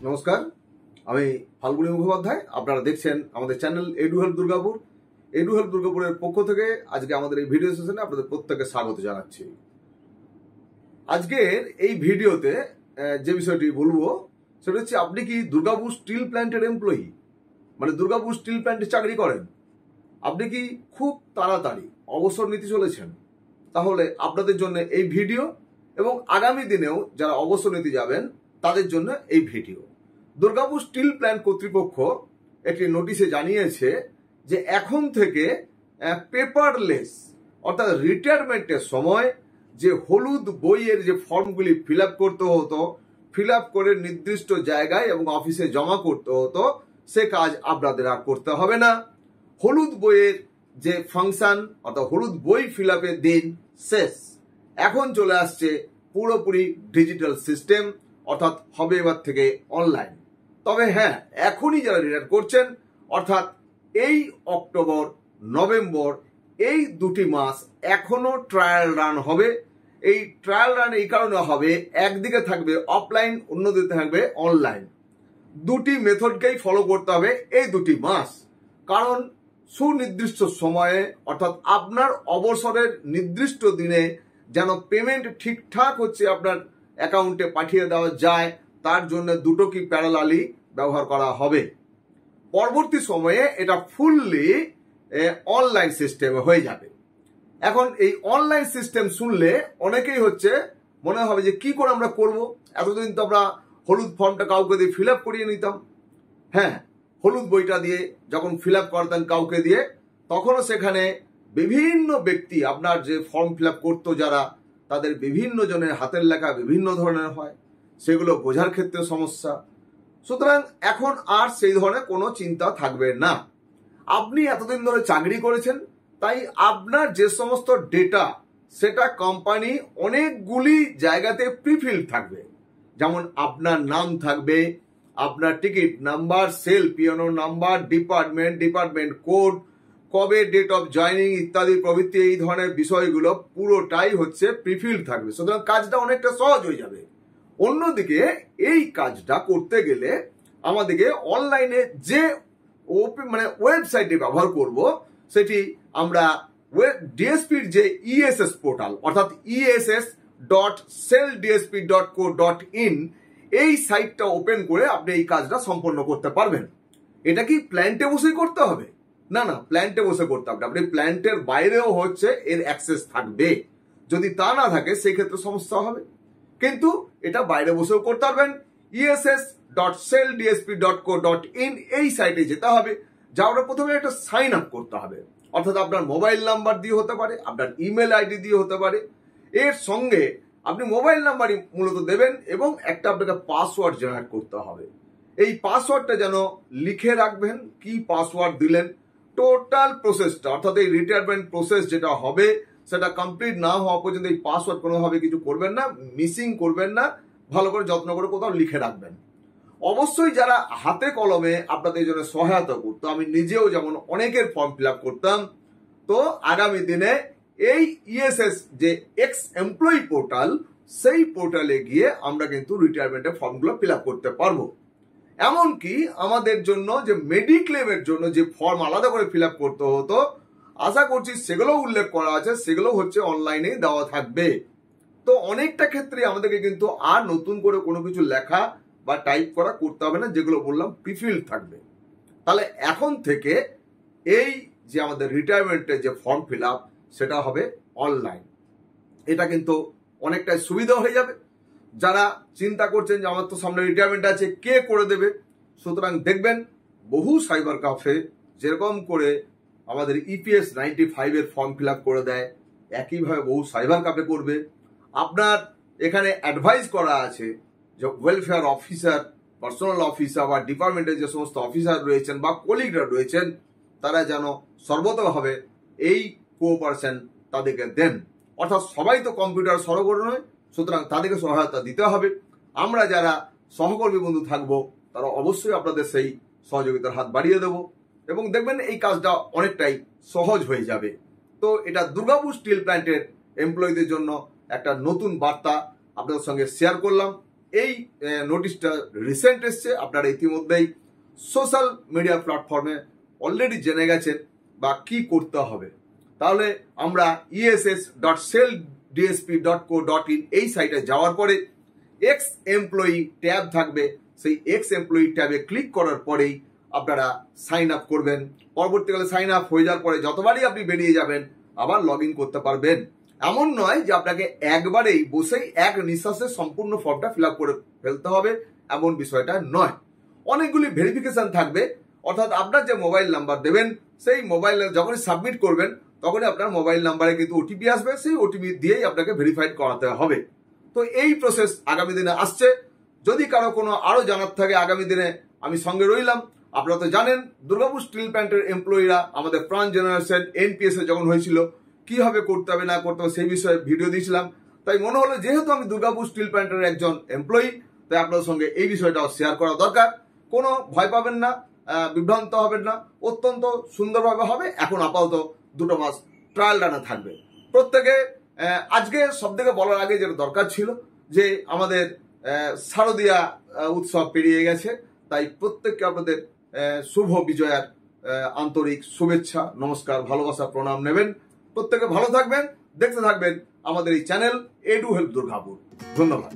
নমস্কার, আমি ফাল্গুনী মুখোপাধ্যায়। আপনারা দেখছেন আমাদের channel edu help Durgapur. Edu help দুর্গাপুরের পক্ষ থেকে আজকে আমাদের এই ভিডিও সেশনে আপনাদের প্রত্যেককে স্বাগত জানাচ্ছি। আজকের এই ভিডিওতে যে বিষয়টি বলবো সেটা হচ্ছে, আপনি কি দুর্গাপুর স্টিল প্ল্যান্টের এমপ্লয়ি, মানে দুর্গাপুর স্টিল প্ল্যান্টে চাকরি করেন, আপনি কি খুব তাড়াতাড়ি অবসর নিতে চলেছেন? তাহলে আপনাদের জন্য এই ভিডিও, এবং আগামী দিনেও যারা অবসর নিতে যাবেন তাদের জন্য এই ভিডিও। দুর্গাপুর স্টিল প্ল্যান্ট কর্তৃপক্ষ একটি নোটিশে জানিয়েছে যে এখন থেকে পেপারলেস অর্থাৎ রিটায়ারমেন্টের সময় যে হলুদ বইয়ের যে ফর্মগুলি ফিল আপ করতে হতো, ফিল আপ করে নির্দিষ্ট জায়গায় এবং অফিসে জমা করতে হতো, সে কাজ আপনাদের আর করতে হবে না। হলুদ বইয়ের যে ফাংশন অর্থাৎ হলুদ বই ফিল আপের দিন শেষ। এখন চলে আসছে পুরোপুরি ডিজিটাল সিস্টেম, অর্থাৎ হবে এবার থেকে অনলাইন। তবে হ্যাঁ, এখনই যারা রিটায়ার করছেন অর্থাৎ এই অক্টোবর নভেম্বর এই দুটি মাস এখনো ট্রায়াল রান হবে। এই ট্রায়াল রান এই কারণে হবে, একদিকে থাকবে অফলাইন, অন্যদিকে থাকবে অনলাইন। দুটি মেথডকেই ফলো করতে হবে এই দুটি মাস, কারণ সুনির্দিষ্ট সময়ে অর্থাৎ আপনার অবসরের নির্দিষ্ট দিনে যেন পেমেন্ট ঠিকঠাক হচ্ছে আপনার অ্যাকাউন্টে পাঠিয়ে দেওয়া যায়, তার জন্য দুটো কি প্যারালালি ব্যবহার করা হবে। পরবর্তী সময়ে এটা ফুললি অনলাইন সিস্টেমে হয়ে যাবে। এখন এই অনলাইন সিস্টেম শুনলে অনেকেই হচ্ছে মনে হবে যে কি করে আমরা করব, এতদিন তো আমরা হলুদ ফর্মটা কাউকে দিয়ে ফিল আপ করিয়ে নিতাম। হ্যাঁ, হলুদ বইটা দিয়ে যখন ফিল আপ করতেন কাউকে দিয়ে, তখনও সেখানে বিভিন্ন ব্যক্তি আপনার যে ফর্ম ফিল আপ করতো যারা, তাদের বিভিন্ন জনের হাতের লেখা বিভিন্ন ধরনের হয়, সেগুলো বোঝার ক্ষেত্রে সমস্যা। সুতরাং এখন আর সেই ধরনের কোনো চিন্তা থাকবে না। আপনি এতদিন ধরে চাকরি করেছেন, তাই আপনার যে সমস্ত ডেটা সেটা কোম্পানি অনেকগুলি জায়গাতে প্রিফিল থাকবে। যেমন আপনার নাম থাকবে, আপনার ticket number, sell পিওনো number, department code, কবে ডেট অফ জয়নিং ইত্যাদি প্রভৃতি, এই ধরনের বিষয়গুলো পুরোটাই হচ্ছে প্রিফিল থাকবে। সুতরাং কাজটা অনেকটা সহজ হয়ে যাবে। অন্যদিকে এই কাজটা করতে গেলে আমাদেরকে অনলাইনে যে ওয়েবসাইটটি ব্যবহার করব, সেটি আমরা ডিএসপির যে ইএসএস পোর্টাল অর্থাৎ ess.selldsp.co.in এই সাইটটা ওপেন করে আপনি এই কাজটা সম্পন্ন করতে পারবেন। এটা কি প্ল্যান্টে বসেই করতে হবে? না, প্ল্যান্টে বসে করতে হবে। আপনি প্ল্যান্টের বাইরেও হচ্ছে এর অ্যাক্সেস থাকবে। যদি তা না থাকে সেই ক্ষেত্রে সমস্যা হবে, কিন্তু এটা বাইরে বসেও করতে পারবেন। ess.selldsp.co.in এই সাইটে যেতে হবে। যাওয়ার প্রথমে একটা সাইন আপ করতে হবে, অর্থাৎ আপনার মোবাইল নাম্বার দিয়ে হতে পারে, আপনার ইমেল আইডি দিয়ে হতে পারে। এর সঙ্গে আপনি মোবাইল নাম্বারই মূলত দেবেন এবং একটা আপনাকে পাসওয়ার্ড জেনারেট করতে হবে। এই পাসওয়ার্ডটা যেন লিখে রাখবেন, কি পাসওয়ার্ড দিলেন। টোটাল প্রসেসটা অর্থাৎ এই রিটায়ারমেন্ট প্রসেস যেটা হবে সেটা কমপ্লিট না হওয়া পর্যন্ত এই পাসওয়ার্ড কোনোভাবে কিছু করবেন না, মিসিং করবেন না, ভালো করে যত্ন করে কোথাও লিখে রাখবেন। অবশ্যই যারা হাতে কলমে আপনাদের জন্য সহায়তা করতো, আমি নিজেও যেমন অনেকের ফর্ম ফিল আপ করতাম, তো আগামী দিনে এই ইএসএস যে এক্স এমপ্লয়ি পোর্টাল, সেই পোর্টালে গিয়ে আমরা কিন্তু রিটায়ারমেন্টের ফর্মগুলো ফিল আপ করতে পারবো। এমনকি আমাদের জন্য যে মেডিক্লেমের জন্য যে ফর্ম আলাদা করে ফিল আপ করতে হতো, আশা করছি সেগুলো উল্লেখ করা আছে, সেগুলো হচ্ছে অনলাইনে দেওয়া থাকবে। তো অনেকটা ক্ষেত্রে আমাদেরকে কিন্তু আর নতুন করে কোনো কিছু লেখা বা টাইপ করা করতে হবে না, যেগুলো বললাম প্রিফিল থাকবে। তাহলে এখন থেকে এই যে আমাদের রিটায়ারমেন্টের যে ফর্ম ফিল আপ সেটা হবে অনলাইন। এটা কিন্তু অনেকটাই সুবিধা হয়ে যাবে। যারা চিন্তা করছেন যে আমার তো সামনে রিটায়ারমেন্ট আছে, কে করে দেবে, সুতরাং দেখবেন বহু সাইবার ক্যাফে যেরকম করে আমাদের ইপিএস 95 এর ফর্ম ফিল আপ করে দেয়, একইভাবে বহু সাইবার ক্যাফে করবে। আপনার এখানে অ্যাডভাইস করা আছে যে ওয়েলফেয়ার অফিসার, পার্সোনাল অফিসার বা ডিপার্টমেন্টের যে সমস্ত অফিসার রয়েছেন বা কলিগরা রয়েছেন, তারা যেন সর্বতভাবে এই কোঅপারেশন তাদেরকে দেন। অর্থাৎ সবাই তো কম্পিউটার সরগর নয়, সুতরাং তাদেরকে সহায়তা দিতে হবে। আমরা যারা সহকর্মী বন্ধু থাকবো তারা অবশ্যই আপনাদের সেই সহযোগিতার হাত বাড়িয়ে দেব, এবং দেখবেন এই কাজটা অনেকটাই সহজ হয়ে যাবে। তো এটা দুর্গাপুর স্টিল প্ল্যান্টের এমপ্লয়ীদের জন্য একটা নতুন বার্তা আপনাদের সঙ্গে শেয়ার করলাম। এই নোটিশটা রিসেন্ট এসছে, আপনারা ইতিমধ্যেই সোশ্যাল মিডিয়া প্ল্যাটফর্মে অলরেডি জেনে গেছেন বা কি করতে হবে। তাহলে আমরা ess.selldSP.co.in এই সাইটে যাওয়ার পরে এক্স এমপ্লয়ি ট্যাব থাকবে, সেই এক্স এমপ্লয়ি ট্যাবে ক্লিক করার পরেই আপনারা সাইন আপ করবেন। পরবর্তীকালে সাইন আপ হয়ে যাওয়ার পরে যতবারই আপনি বেরিয়ে যাবেন আবার লগ ইন করতে পারবেন। এমন নয় যে আপনাকে একবারেই বসেই এক নিঃশ্বাসে সম্পূর্ণ ফর্মটা ফিল আপ করে ফেলতে হবে, এমন বিষয়টা নয়। অনেকগুলি ভেরিফিকেশন থাকবে, অর্থাৎ আপনার যে মোবাইল নাম্বার দেবেন সেই মোবাইল যখনই সাবমিট করবেন তখনই আপনার মোবাইল নাম্বারে কিন্তু ওটিপি আসবে, সেই ওটিপি দিয়েই আপনাকে ভেরিফাইড করাতে হবে। তো এই প্রসেস আগামী দিনে আসছে। যদি কারো কোনো আরো জানার থাকে আগামী দিনে আমি সঙ্গে রইলাম। আপনারা তো জানেন দুর্গাপুর স্টিল প্ল্যান্টের এমপ্লয়িরা আমাদের প্রাণ জেনারেশন এনপিএস এ যখন হয়েছিল কিভাবে করতে হবে না করতে হবে সেই বিষয়ে ভিডিও দিয়েছিলাম। তাই মনে হলো যেহেতু আমি দুর্গাপুর স্টিল প্ল্যান্টের একজন এমপ্লয়ি, তাই আপনাদের সঙ্গে এই বিষয়টাও শেয়ার করা দরকার। কোনো ভয় পাবেন না, বিভ্রান্ত হবেন না, অত্যন্ত সুন্দরভাবে হবে। এখন আপাতত 2 মাস ট্রায়াল রানে থাকবে প্রত্যেকে। আজকে সব থেকে বলার আগে যেটা দরকার ছিল যে আমাদের শারদীয়া উৎসব পেরিয়ে গেছে, তাই প্রত্যেককে আপনাদের শুভ বিজয়ার আন্তরিক শুভেচ্ছা, নমস্কার, ভালোবাসা, প্রণাম নেবেন। প্রত্যেকে ভালো থাকবেন, দেখতে থাকবেন আমাদের এই চ্যানেল এডু হেল্প দুর্গাপুর। ধন্যবাদ।